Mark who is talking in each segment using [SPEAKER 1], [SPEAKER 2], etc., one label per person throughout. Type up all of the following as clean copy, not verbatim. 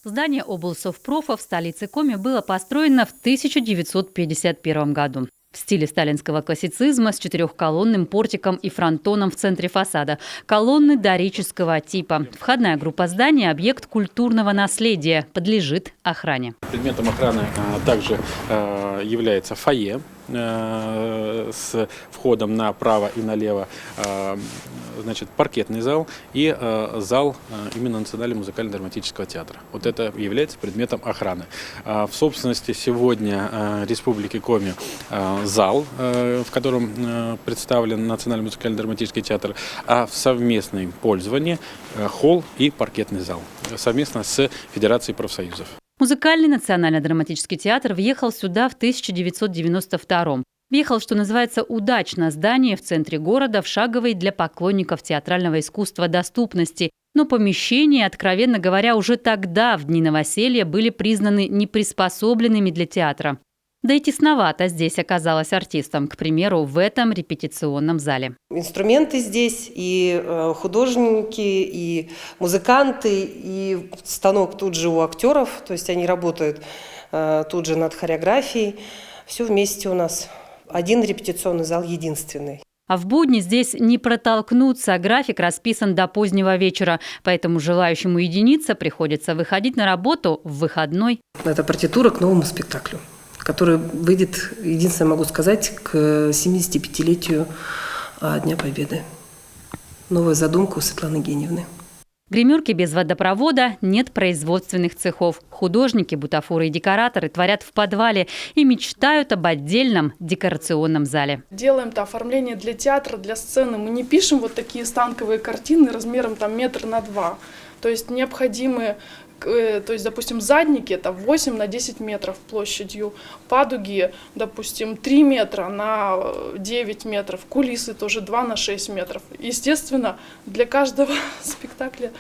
[SPEAKER 1] Здание облсовпрофа в столице Коми было построено в 1951 году. В стиле сталинского классицизма с четырехколонным портиком и фронтоном в центре фасада. Колонны дорического типа. Входная группа здания – объект культурного наследия, подлежит охране.
[SPEAKER 2] Предметом охраны также является фойе с входом направо и налево, паркетный зал и зал именно Национального музыкально-драматического театра. Вот это является предметом охраны. В собственности сегодня Республики Коми зал, в котором представлен Национальный музыкально-драматический театр, а в совместном пользовании холл и паркетный зал совместно с Федерацией профсоюзов.
[SPEAKER 1] Музыкальный национально-драматический театр въехал сюда в 1992-м. Въехал, что называется, удачно. Здание в центре города, в шаговой для поклонников театрального искусства доступности. Но помещения, откровенно говоря, уже тогда, в дни новоселья, были признаны неприспособленными для театра. Да и тесновато здесь оказалось артистам, к примеру, в этом репетиционном зале.
[SPEAKER 3] Инструменты здесь, и художники, и музыканты, и станок тут же у актеров, то есть они работают тут же над хореографией. Все вместе у нас. Один репетиционный зал единственный.
[SPEAKER 1] А в будни здесь не протолкнуться, график расписан до позднего вечера, поэтому желающему единиться приходится выходить на работу в выходной.
[SPEAKER 3] Это партитура к новому спектаклю, который выйдет, единственное могу сказать, к 75-летию Дня Победы. Новая задумка у Светланы Геньевны.
[SPEAKER 1] Гримерки без водопровода, нет производственных цехов. Художники, бутафоры и декораторы творят в подвале и мечтают об отдельном декорационном зале.
[SPEAKER 4] Делаем-то оформление для театра, для сцены. Мы не пишем вот такие станковые картины размером там 1 на 2 метра. То есть необходимые, допустим, задники это 8 на 10 метров площадью, падуги, допустим, 3 метра на 9 метров, кулисы тоже 2 на 6 метров. Естественно, для каждого спектакля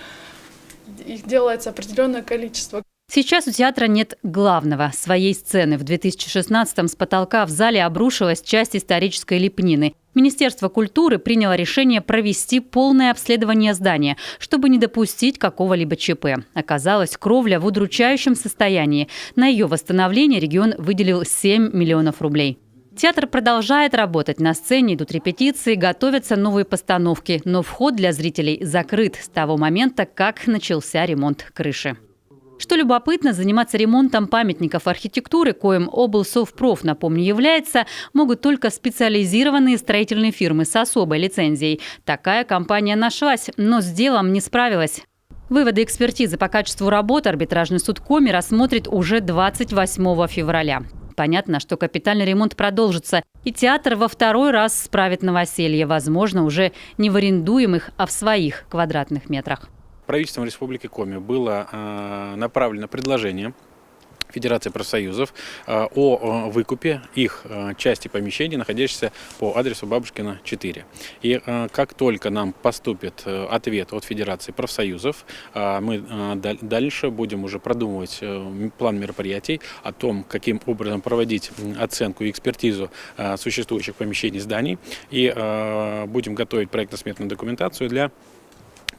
[SPEAKER 4] их делается определенное количество.
[SPEAKER 1] Сейчас у театра нет главного – своей сцены. В 2016-м с потолка в зале обрушилась часть исторической лепнины. Министерство культуры приняло решение провести полное обследование здания, чтобы не допустить какого-либо ЧП. Оказалось, кровля в удручающем состоянии. На ее восстановление регион выделил 7 миллионов рублей. Театр продолжает работать. На сцене идут репетиции, готовятся новые постановки. Но вход для зрителей закрыт с того момента, как начался ремонт крыши. Что любопытно, заниматься ремонтом памятников архитектуры, коим облсовпроф, напомню, является, могут только специализированные строительные фирмы с особой лицензией. Такая компания нашлась, но с делом не справилась. Выводы экспертизы по качеству работы арбитражный суд Коми рассмотрит уже 28 февраля. Понятно, что капитальный ремонт продолжится, и театр во второй раз справит новоселье, возможно, уже не в арендуемых, а в своих квадратных метрах.
[SPEAKER 2] Правительством Республики Коми было направлено предложение Федерации профсоюзов о выкупе их части помещений, находящихся по адресу Бабушкина, 4. И как только нам поступит ответ от Федерации профсоюзов, мы дальше будем уже продумывать план мероприятий о том, каким образом проводить оценку и экспертизу существующих помещений зданий. И будем готовить проектно-сметную документацию для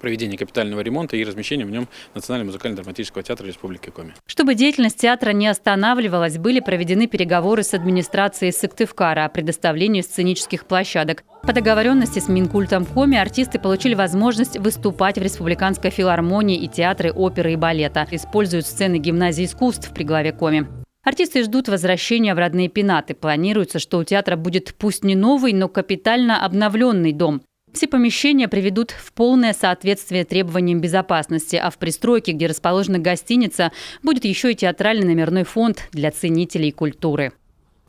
[SPEAKER 2] проведения капитального ремонта и размещения в нем Национального музыкально-драматического театра Республики Коми.
[SPEAKER 1] Чтобы деятельность театра не останавливалась, были проведены переговоры с администрацией Сыктывкара о предоставлении сценических площадок. По договоренности с Минкультом Коми артисты получили возможность выступать в Республиканской филармонии и театры оперы и балета. Используют сцены гимназии искусств при главе Коми. Артисты ждут возвращения в родные пенаты. Планируется, что у театра будет пусть не новый, но капитально обновленный дом. Все помещения приведут в полное соответствие требованиям безопасности, а в пристройке, где расположена гостиница, будет еще и театральный номерной фонд для ценителей культуры.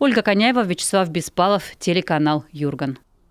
[SPEAKER 1] Ольга Коняева, Вячеслав Беспалов, телеканал «Юрган».